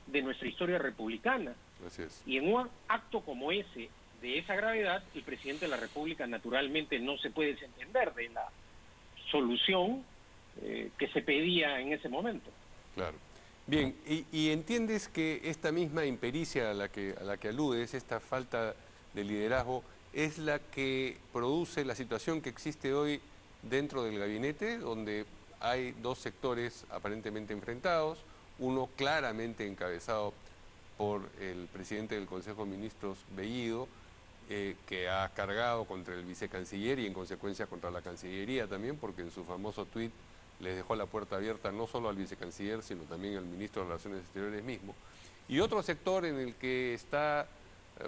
de nuestra historia republicana. Así es. Y en un acto como ese, de esa gravedad, el presidente de la República naturalmente no se puede desentender de la solución que se pedía en ese momento. Claro. Bien, y entiendes que esta misma impericia a la que aludes, esta falta de liderazgo, es la que produce la situación que existe hoy dentro del gabinete, donde hay dos sectores aparentemente enfrentados, uno claramente encabezado por el presidente del Consejo de Ministros, Bellido, que ha cargado contra el vicecanciller y en consecuencia contra la Cancillería también, porque en su famoso tuit les dejó la puerta abierta no solo al vicecanciller, sino también al ministro de Relaciones Exteriores mismo. Y otro sector en el que está,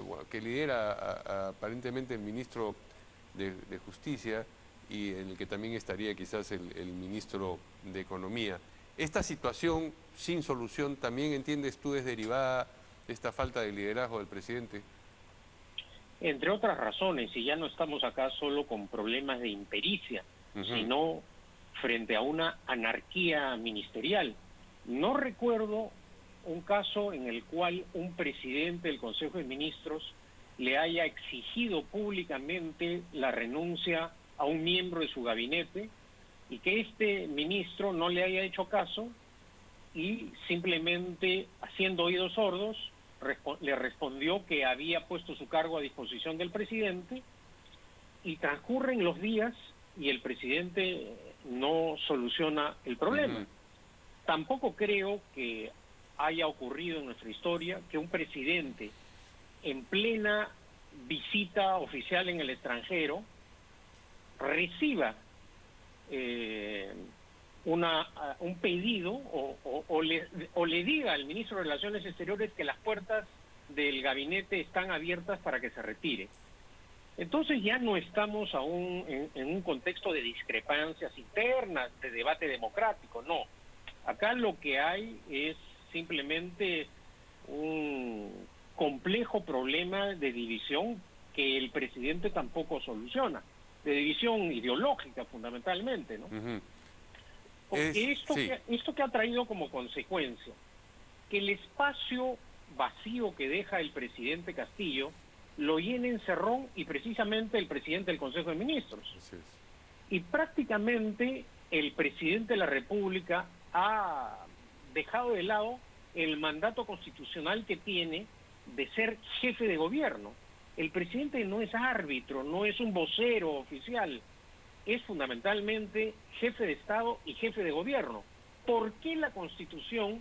bueno, que lidera aparentemente el ministro de Justicia y en el que también estaría quizás el ministro de Economía. Esta situación sin solución, ¿también entiendes tú es derivada de esta falta de liderazgo del presidente? Entre otras razones, y ya no estamos acá solo con problemas de impericia, sino frente a una anarquía ministerial. No recuerdo un caso en el cual un presidente del Consejo de Ministros le haya exigido públicamente la renuncia a un miembro de su gabinete y que este ministro no le haya hecho caso y simplemente, haciendo oídos sordos, le respondió que había puesto su cargo a disposición del presidente, y transcurren los días y el presidente no soluciona el problema. Tampoco creo que haya ocurrido en nuestra historia que un presidente en plena visita oficial en el extranjero reciba un pedido o le diga al ministro de Relaciones Exteriores que las puertas del gabinete están abiertas para que se retire. Entonces ya no estamos aún en un contexto de discrepancias internas, de debate democrático, no. Acá lo que hay es simplemente un complejo problema de división que el presidente tampoco soluciona, de división ideológica fundamentalmente, ¿no? Porque esto que ha traído como consecuencia que el espacio vacío que deja el presidente Castillo lo llenen Cerrón y precisamente el presidente del Consejo de Ministros. Así es. Y prácticamente el presidente de la República ha dejado de lado el mandato constitucional que tiene de ser jefe de gobierno. El presidente no es árbitro, no es un vocero oficial, es fundamentalmente jefe de Estado y jefe de gobierno. ¿Por qué la Constitución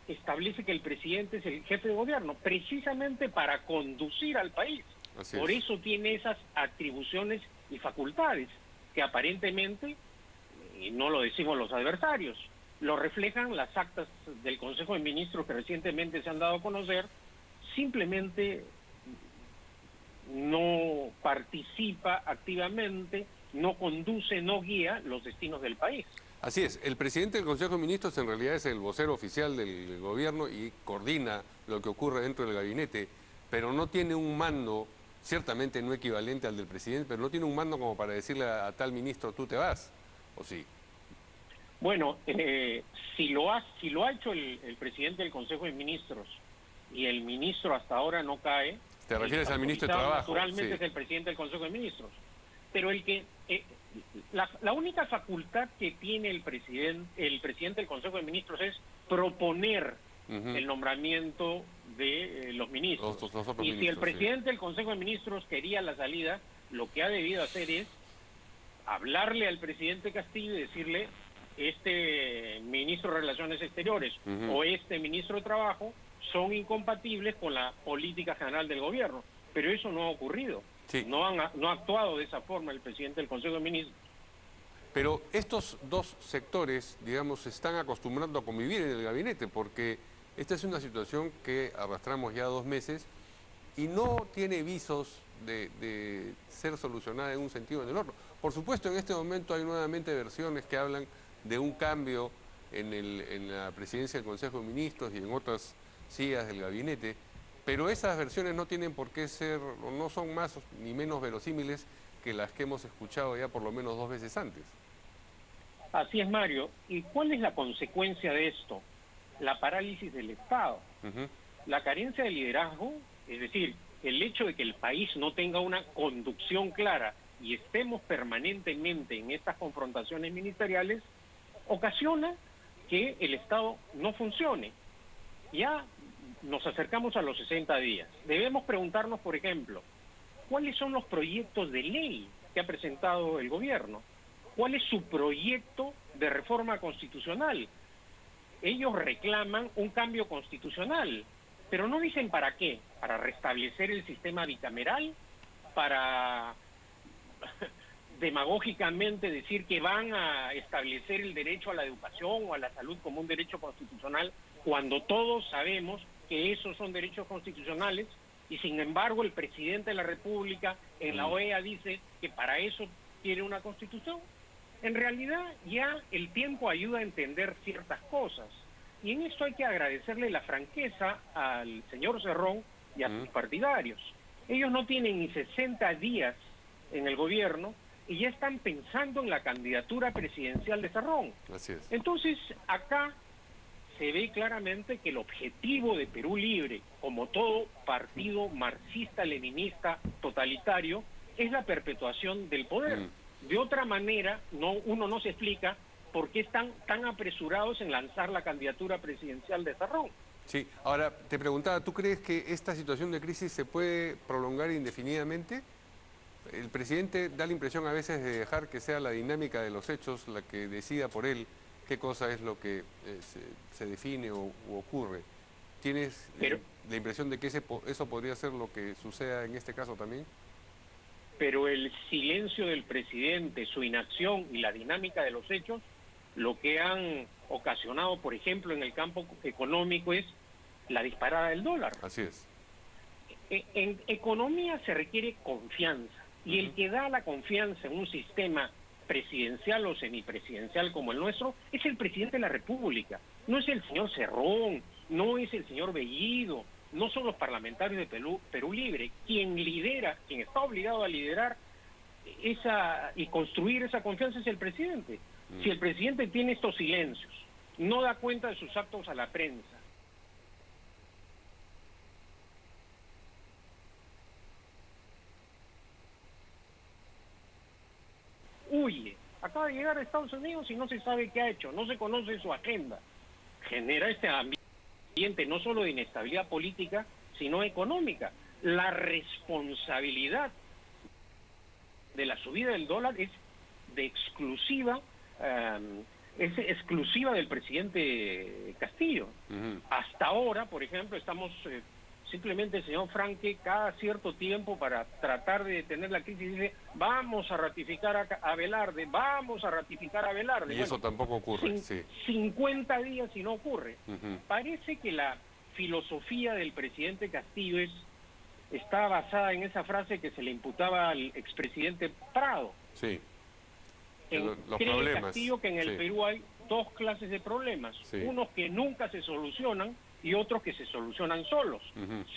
establece que el presidente es el jefe de gobierno? Precisamente para conducir al país. Por eso tiene esas atribuciones y facultades que aparentemente, y no lo decimos los adversarios, lo reflejan las actas del Consejo de Ministros que recientemente se han dado a conocer. Simplemente no participa activamente, no conduce, no guía los destinos del país. Así es, el presidente del Consejo de Ministros en realidad es el vocero oficial del gobierno y coordina lo que ocurre dentro del gabinete, pero no tiene un mando, ciertamente no equivalente al del presidente, pero no tiene un mando como para decirle a tal ministro, tú te vas, ¿o sí? Bueno, si lo ha hecho el presidente del Consejo de Ministros y el ministro hasta ahora no cae... ¿Te refieres al ministro de Trabajo? Naturalmente es el presidente del Consejo de Ministros. Pero el que... la única facultad que tiene el presidente del Consejo de Ministros es proponer el nombramiento de los ministros. Si el presidente del Consejo de Ministros quería la salida, lo que ha debido hacer es hablarle al presidente Castillo y decirle, este ministro de Relaciones Exteriores o este ministro de Trabajo son incompatibles con la política general del gobierno. Pero eso no ha ocurrido. Sí. No ha actuado de esa forma el presidente del Consejo de Ministros. Pero estos dos sectores, digamos, se están acostumbrando a convivir en el gabinete, porque esta es una situación que arrastramos ya 2 meses y no tiene visos de ser solucionada en un sentido o en el otro. Por supuesto, en este momento hay nuevamente versiones que hablan de un cambio en la presidencia del Consejo de Ministros y en otras sillas del gabinete, pero esas versiones no tienen por qué ser, o no son más ni menos verosímiles que las que hemos escuchado ya por lo menos 2 veces antes. Así es, Mario. ¿Y cuál es la consecuencia de esto? la parálisis del Estado. La carencia de liderazgo, es decir, el hecho de que el país no tenga una conducción clara y estemos permanentemente en estas confrontaciones ministeriales, ocasiona que el Estado no funcione. Ya nos acercamos a los 60 días. Debemos preguntarnos, por ejemplo, ¿cuáles son los proyectos de ley que ha presentado el gobierno? ¿Cuál es su proyecto de reforma constitucional? Ellos reclaman un cambio constitucional, pero no dicen para qué. ¿Para restablecer el sistema bicameral? ¿Para demagógicamente decir que van a establecer el derecho a la educación o a la salud como un derecho constitucional, cuando todos sabemos que esos son derechos constitucionales, y sin embargo el presidente de la República en la OEA dice que para eso quiere una constitución? En realidad ya el tiempo ayuda a entender ciertas cosas, y en esto hay que agradecerle la franqueza al señor Cerrón y a sus partidarios. Ellos no tienen ni 60 días en el gobierno y ya están pensando en la candidatura presidencial de Cerrón. Así es. Entonces, acá se ve claramente que el objetivo de Perú Libre, como todo partido marxista-leninista totalitario, es la perpetuación del poder. De otra manera, uno no se explica por qué están tan apresurados en lanzar la candidatura presidencial de Cerrón. Sí, ahora te preguntaba, ¿tú crees que esta situación de crisis se puede prolongar indefinidamente? El presidente da la impresión a veces de dejar que sea la dinámica de los hechos la que decida por él qué cosa es lo que se define u ocurre. ¿Tienes la impresión de que eso podría ser lo que suceda en este caso también? Pero el silencio del presidente, su inacción y la dinámica de los hechos, lo que han ocasionado, por ejemplo, en el campo económico es la disparada del dólar. Así es. En economía se requiere confianza, y el que da la confianza en un sistema presidencial o semipresidencial como el nuestro es el presidente de la República. No es el señor Cerrón, no es el señor Bellido, no son los parlamentarios de Perú Libre. Quien lidera, quien está obligado a liderar y construir esa confianza es el presidente. Si el presidente tiene estos silencios, no da cuenta de sus actos a la prensa, huye, acaba de llegar a Estados Unidos y no se sabe qué ha hecho, no se conoce su agenda, genera este ambiente no solo de inestabilidad política, sino económica. La responsabilidad de la subida del dólar es exclusiva del presidente Castillo. Hasta ahora, por ejemplo, estamos simplemente el señor Franque cada cierto tiempo, para tratar de detener la crisis, dice: vamos a ratificar a Velarde, vamos a ratificar a Velarde. Y eso tampoco ocurre, sí. 50 días y no ocurre. Parece que la filosofía del presidente Castillo está basada en esa frase que se le imputaba al expresidente Prado. Sí. Cree Castillo que en el Perú hay dos clases de problemas, unos que nunca se solucionan y otros que se solucionan solos.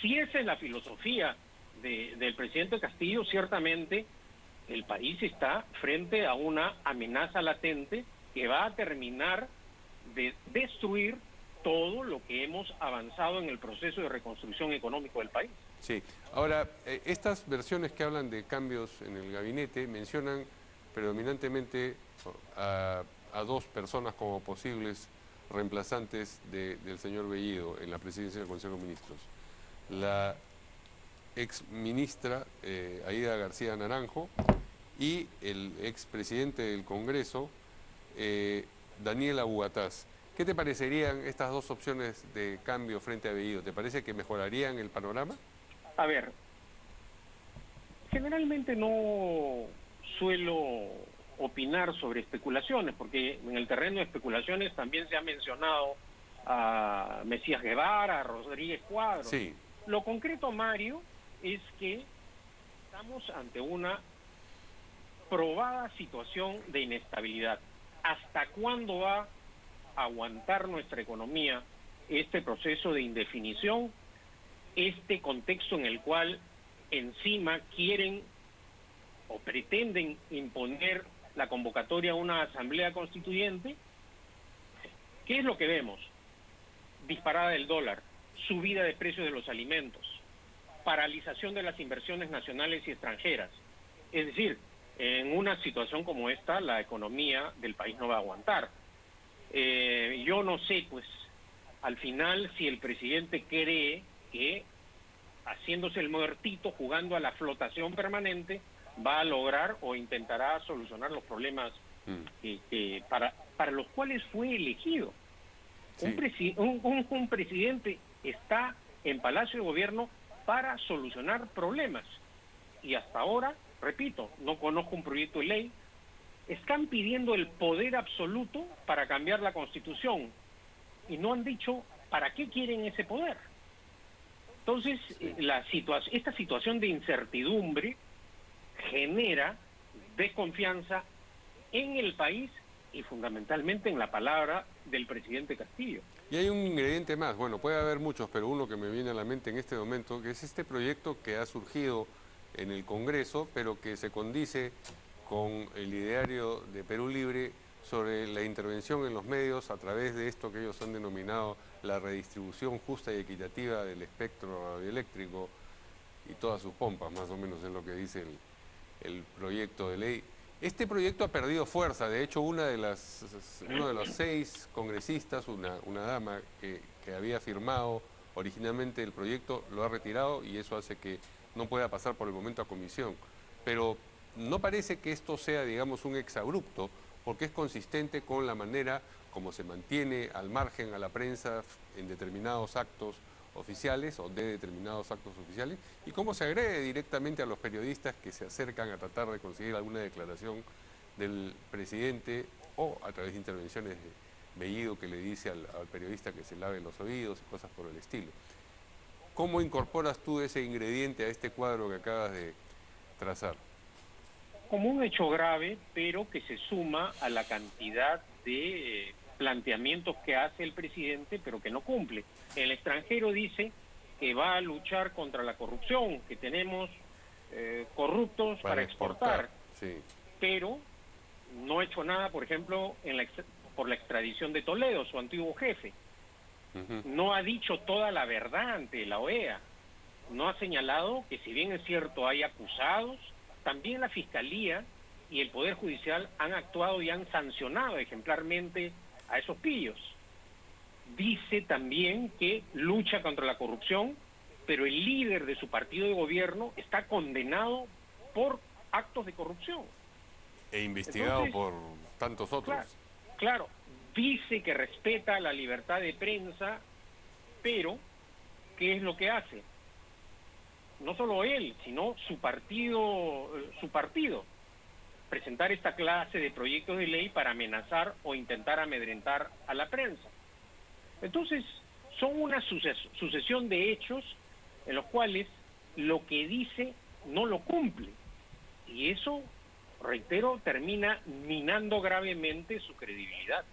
Si esa es la filosofía del presidente Castillo, ciertamente el país está frente a una amenaza latente que va a terminar de destruir todo lo que hemos avanzado en el proceso de reconstrucción económico del país. Sí. Ahora, estas versiones que hablan de cambios en el gabinete mencionan predominantemente a dos personas como posibles reemplazantes del señor Bellido en la presidencia del Consejo de Ministros. La ex ministra Aída García Naranjo y el ex presidente del Congreso, Daniel Abugataz. ¿Qué te parecerían estas dos opciones de cambio frente a Bellido? ¿Te parece que mejorarían el panorama? A ver, generalmente no suelo opinar sobre especulaciones, porque en el terreno de especulaciones también se ha mencionado a Mesías Guevara, a Rodríguez Cuadros. Sí. Lo concreto, Mario, es que estamos ante una probada situación de inestabilidad. ¿Hasta cuándo va a aguantar nuestra economía este proceso de indefinición, este contexto en el cual encima quieren o pretenden imponer la convocatoria a una asamblea constituyente? ¿Qué es lo que vemos? disparada del dólar, subida de precios de los alimentos, paralización de las inversiones nacionales y extranjeras. Es decir, en una situación como esta, la economía del país no va a aguantar. Yo no sé, pues, al final, si el presidente cree que haciéndose el muertito, jugando a la flotación permanente, va a lograr o intentará solucionar los problemas para los cuales fue elegido. Sí. Un presidente está en Palacio de Gobierno para solucionar problemas. Y hasta ahora, repito, no conozco un proyecto de ley. Están pidiendo el poder absoluto para cambiar la Constitución y no han dicho para qué quieren ese poder. Entonces, esta situación de incertidumbre genera desconfianza en el país y fundamentalmente en la palabra del presidente Castillo. Y hay un ingrediente más, bueno, puede haber muchos, pero uno que me viene a la mente en este momento, que es este proyecto que ha surgido en el Congreso, pero que se condice con el ideario de Perú Libre sobre la intervención en los medios a través de esto que ellos han denominado la redistribución justa y equitativa del espectro radioeléctrico y todas sus pompas, más o menos es lo que dice el proyecto de ley. Este proyecto ha perdido fuerza, de hecho uno de los 6 congresistas, una dama que había firmado originalmente el proyecto, lo ha retirado y eso hace que no pueda pasar por el momento a comisión. Pero no parece que esto sea, digamos, un exabrupto, porque es consistente con la manera como se mantiene al margen a la prensa en determinados actos oficiales o de determinados actos oficiales y cómo se agrede directamente a los periodistas que se acercan a tratar de conseguir alguna declaración del presidente o a través de intervenciones de Bellido que le dice al periodista que se lave los oídos y cosas por el estilo. ¿Cómo incorporas tú ese ingrediente a este cuadro que acabas de trazar? Como un hecho grave, pero que se suma a la cantidad de planteamientos que hace el presidente, pero que no cumple. El extranjero dice que va a luchar contra la corrupción, que tenemos corruptos para exportar. Sí. Pero no ha hecho nada, por ejemplo, por la extradición de Toledo, su antiguo jefe. No ha dicho toda la verdad ante la OEA. No ha señalado que, si bien es cierto, hay acusados, también la Fiscalía y el Poder Judicial han actuado y han sancionado ejemplarmente a esos pillos. Dice también que lucha contra la corrupción, pero el líder de su partido de gobierno está condenado por actos de corrupción. E investigado por tantos otros. Claro, dice que respeta la libertad de prensa, pero ¿qué es lo que hace? No solo él, sino su partido, presentar esta clase de proyectos de ley para amenazar o intentar amedrentar a la prensa. Entonces, son una sucesión de hechos en los cuales lo que dice no lo cumple. Y eso, reitero, termina minando gravemente su credibilidad.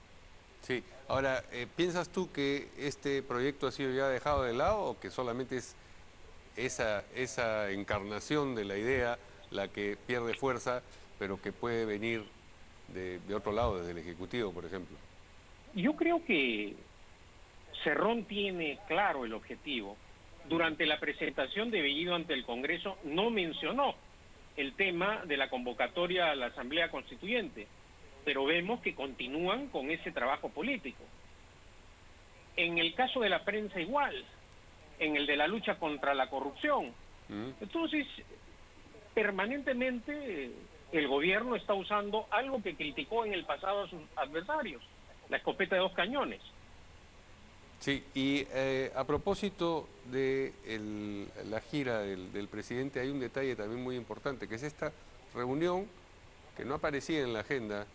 Sí, ahora, ¿piensas tú que este proyecto ha sido ya dejado de lado o que solamente es esa encarnación de la idea la que pierde fuerza, pero que puede venir de otro lado, desde el Ejecutivo, por ejemplo? Yo creo que Cerrón tiene claro el objetivo. Durante la presentación de Bellido ante el Congreso no mencionó el tema de la convocatoria a la Asamblea Constituyente, pero vemos que continúan con ese trabajo político. En el caso de la prensa igual, en el de la lucha contra la corrupción. Entonces, permanentemente el gobierno está usando algo que criticó en el pasado a sus adversarios, la escopeta de 2 cañones. Sí, y a propósito de la gira del presidente, hay un detalle también muy importante, que es esta reunión que no aparecía en la agenda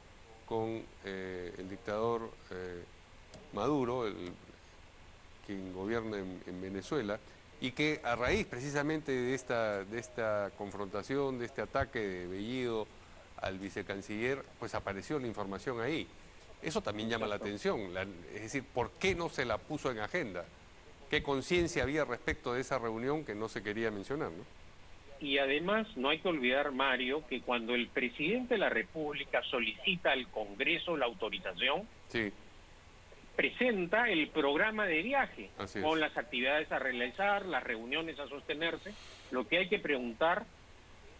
con el dictador Maduro, quien gobierna en Venezuela, y que a raíz precisamente de esta confrontación, de este ataque de Bellido al vicecanciller, pues apareció la información ahí. Eso también llama la atención, es decir, ¿por qué no se la puso en agenda? ¿Qué conciencia había respecto de esa reunión que no se quería mencionar, ¿no? Y además no hay que olvidar, Mario, que cuando el presidente de la República solicita al Congreso la autorización, sí, presenta el programa de viaje con es. las actividades a realizar, las reuniones a sostenerse. Lo que hay que preguntar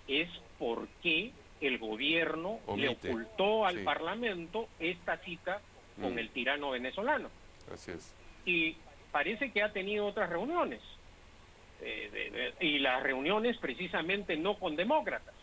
es por qué el gobierno le ocultó al Parlamento esta cita con el tirano venezolano. Así es. Y parece que ha tenido otras reuniones, y las reuniones precisamente no con demócratas.